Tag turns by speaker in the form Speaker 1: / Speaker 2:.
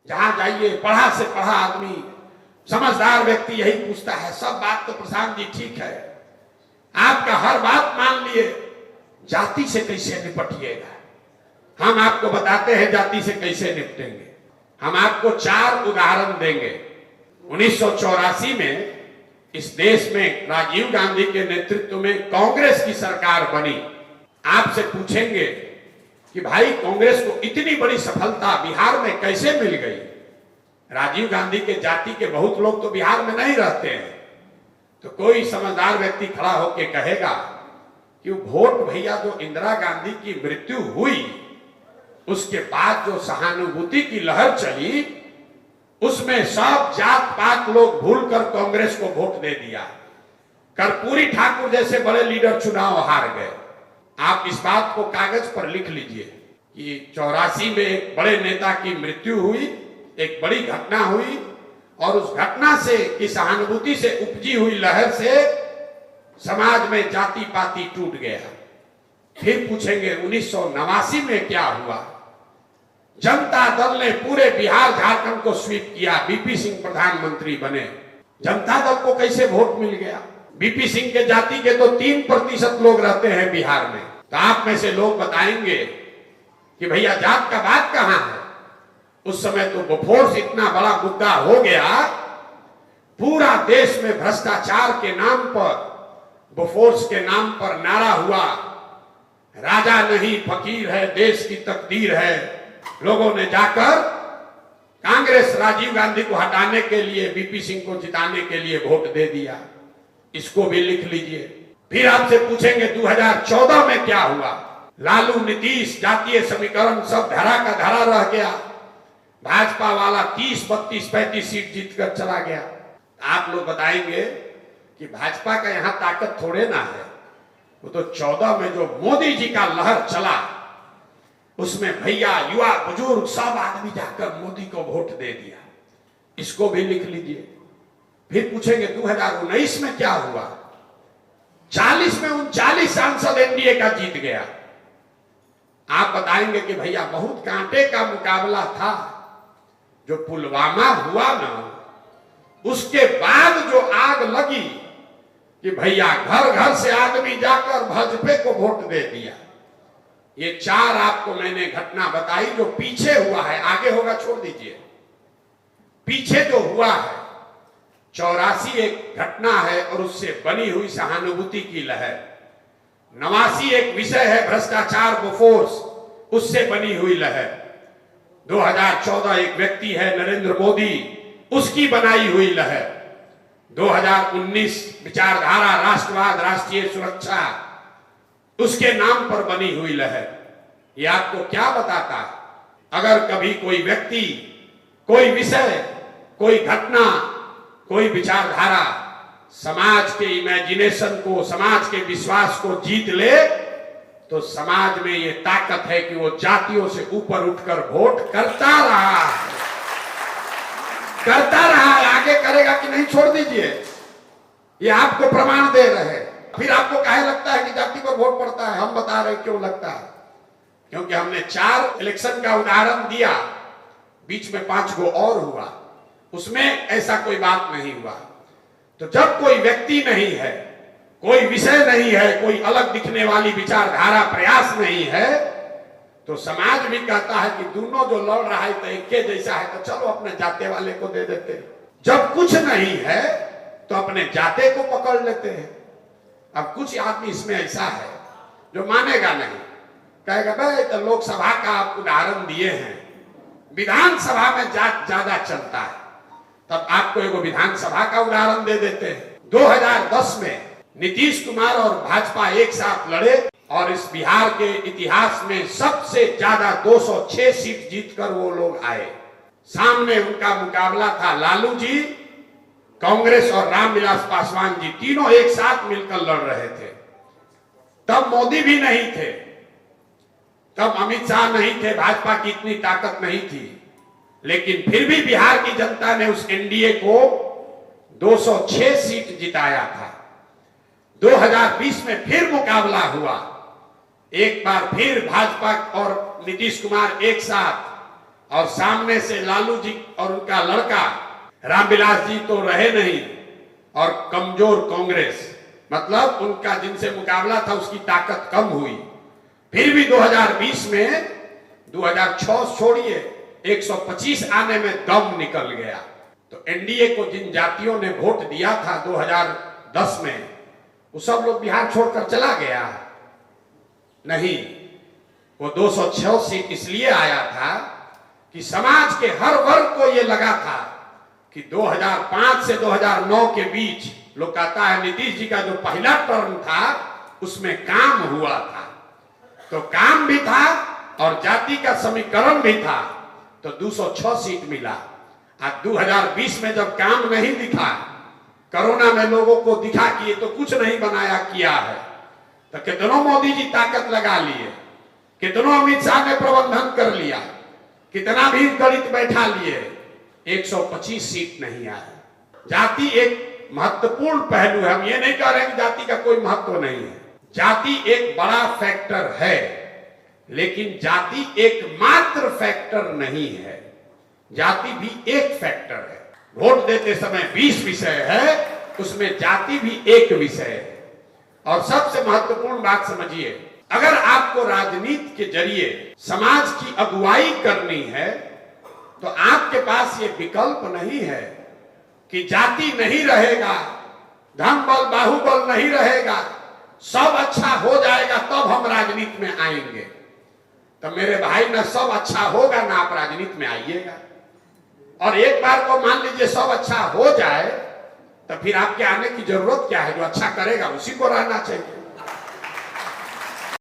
Speaker 1: जहां जाइए पढ़ा से पढ़ा आदमी, समझदार व्यक्ति यही पूछता है, सब बात तो प्रशांत जी ठीक है, आपका हर बात मान लिए, जाति से कैसे निपटिएगा? हम आपको बताते हैं जाति से कैसे निपटेंगे। हम आपको 4 उदाहरण देंगे। 1984 में इस देश में राजीव गांधी के नेतृत्व में कांग्रेस की सरकार बनी। आपसे पूछेंगे कि भाई कांग्रेस को इतनी बड़ी सफलता बिहार में कैसे मिल गई? राजीव गांधी के जाति के बहुत लोग तो बिहार में नहीं रहते हैं, तो कोई समझदार व्यक्ति खड़ा होकर कहेगा कि वोट भैया जो इंदिरा गांधी की मृत्यु हुई उसके बाद जो सहानुभूति की लहर चली उसमें सब जात पात लोग भूलकर कांग्रेस को वोट दे दिया। कर्पूरी ठाकुर जैसे बड़े लीडर चुनाव हार गए। आप इस बात को कागज पर लिख लीजिए कि 84 में एक बड़े नेता की मृत्यु हुई, एक बड़ी घटना हुई, और उस घटना से की सहानुभूति से उपजी हुई लहर से समाज में जाति पाति टूट गया। फिर पूछेंगे 1989 में क्या हुआ? जनता दल ने पूरे बिहार झारखंड को स्वीप किया, बीपी सिंह प्रधानमंत्री बने। जनता दल को कैसे वोट मिल गया? बीपी सिंह के जाति के तो 3% लोग रहते हैं बिहार में। तो आप में से लोग बताएंगे कि भैया जात का बात कहां है? उस समय तो बोफोर्स इतना बड़ा मुद्दा हो गया, पूरा देश में भ्रष्टाचार के नाम पर, बोफोर्स के नाम पर नारा हुआ, राजा नहीं फकीर है देश की तकदीर है। लोगों ने जाकर कांग्रेस राजीव गांधी को हटाने के लिए, बीपी सिंह को जिताने के लिए वोट दे दिया। इसको भी लिख लीजिए। फिर आपसे पूछेंगे 2014 में क्या हुआ? लालू नीतीश जातीय समीकरण सब धरा का धरा रह गया, भाजपा वाला 30, 32, 35 सीट जीतकर चला गया। आप लोग बताएंगे कि भाजपा का यहां ताकत थोड़े ना है, वो तो 14 में जो मोदी जी का लहर चला उसमें भैया युवा बुजुर्ग सब आदमी जाकर मोदी को वोट दे दिया। इसको भी लिख लीजिए। फिर पूछेंगे 2019 में क्या हुआ? 40 में 39 सांसद एनडीए का जीत गया। आप बताएंगे कि भैया बहुत कांटे का मुकाबला था। जो पुलवामा हुआ ना, उसके बाद जो आग लगी कि भैया घर घर से आदमी जाकर भाजपा को वोट दे दिया। ये 4 आपको मैंने घटना बताई जो पीछे हुआ है, आगे होगा छोड़ दीजिए। पीछे जो हुआ है 84 एक घटना है और उससे बनी हुई सहानुभूति की लहर। 89 एक विषय है भ्रष्टाचार बोफोर्स, उससे बनी हुई लहर। 2014 एक व्यक्ति है नरेंद्र मोदी, उसकी बनाई हुई लहर। 2019 विचारधारा राष्ट्रवाद राष्ट्रीय सुरक्षा, उसके नाम पर बनी हुई लहर। ये आपको क्या बताता है? अगर कभी कोई व्यक्ति, कोई विषय, कोई घटना, कोई विचारधारा समाज के इमेजिनेशन को, समाज के विश्वास को जीत ले, तो समाज में ये ताकत है कि वो जातियों से ऊपर उठकर वोट करता रहा है। आगे करेगा कि नहीं छोड़ दीजिए, ये आपको प्रमाण दे रहे हैं। फिर आपको काहे लगता है कि जाति पर वोट पड़ता है? हम बता रहे क्यों लगता है। क्योंकि हमने 4 इलेक्शन का उदाहरण दिया, बीच में 5 गो और हुआ, उसमें ऐसा कोई बात नहीं हुआ। तो जब कोई व्यक्ति नहीं है, कोई विषय नहीं है, कोई अलग दिखने वाली विचारधारा प्रयास नहीं है, तो समाज भी कहता है कि दोनों जो लड़ रहा है तो एक जैसा है, तो चलो अपने जाते वाले को दे देते हैं। जब कुछ नहीं है तो अपने जाते को पकड़ लेते हैं। अब कुछ आदमी इसमें ऐसा है जो मानेगा नहीं, कहेगा भाई तो लोकसभा का आप उदाहरण दिए हैं, विधानसभा में जात ज्यादा चलता है, तब आपको एगो विधानसभा का उदाहरण दे देते हैं। 2010 में नीतीश कुमार और भाजपा एक साथ लड़े और इस बिहार के इतिहास में सबसे ज्यादा 206 सीट जीतकर वो लोग आए। सामने उनका मुकाबला था लालू जी, कांग्रेस और रामविलास पासवान जी, तीनों एक साथ मिलकर लड़ रहे थे। तब मोदी भी नहीं थे, तब अमित शाह नहीं थे, भाजपा की इतनी ताकत नहीं थी, लेकिन फिर भी बिहार की जनता ने उस एनडीए को 206 सीट जिताया था। 2020 में फिर मुकाबला हुआ, एक बार फिर भाजपा और नीतीश कुमार एक साथ और सामने से लालू जी और उनका लड़का रामविलास जी तो रहे नहीं, और कमजोर कांग्रेस, मतलब उनका जिनसे मुकाबला था उसकी ताकत कम हुई। फिर भी 2020 में 2006 छोड़िए 125 आने में दम निकल गया। तो एनडीए को जिन जातियों ने वोट दिया था 2010 में, वो सब लोग बिहार छोड़कर चला गया नहीं। वो 206 सीट इसलिए आया था कि समाज के हर वर्ग को ये लगा था कि 2005 से 2009 के बीच, लोग कहता है नीतीश जी का जो पहला टर्म था उसमें काम हुआ था, तो काम भी था और जाति का समीकरण भी था, तो 206 सीट मिला। आज 2020 में जब काम नहीं दिखा, कोरोना में लोगों को दिखा कि ये तो कुछ नहीं बनाया किया है, तो कितनों मोदी जी ताकत लगा लिए, कितनों अमित शाह ने प्रबंधन कर लिया, कितना भी गणित बैठा लिए, 125 सीट नहीं आया। जाति एक महत्वपूर्ण पहलू है। हम ये नहीं कह रहे कि जाति का कोई महत्व नहीं है, जाति एक बड़ा फैक्टर है, लेकिन जाति एकमात्र फैक्टर नहीं है। जाति भी एक फैक्टर है। वोट देते समय 20 विषय है, उसमें जाति भी एक विषय है। और सबसे महत्वपूर्ण बात समझिए, अगर आपको राजनीति के जरिए समाज की अगुवाई करनी है तो आपके पास ये विकल्प नहीं है कि जाति नहीं रहेगा, धन बल बाहुबल नहीं रहेगा, सब अच्छा हो जाएगा तब हम राजनीति में आएंगे। तो मेरे भाई ना सब अच्छा होगा ना आप राजनीति में आइएगा। और एक बार को मान लीजिए सब अच्छा हो जाए तो फिर आपके आने की जरूरत क्या है? जो अच्छा करेगा उसी को रहना चाहिए।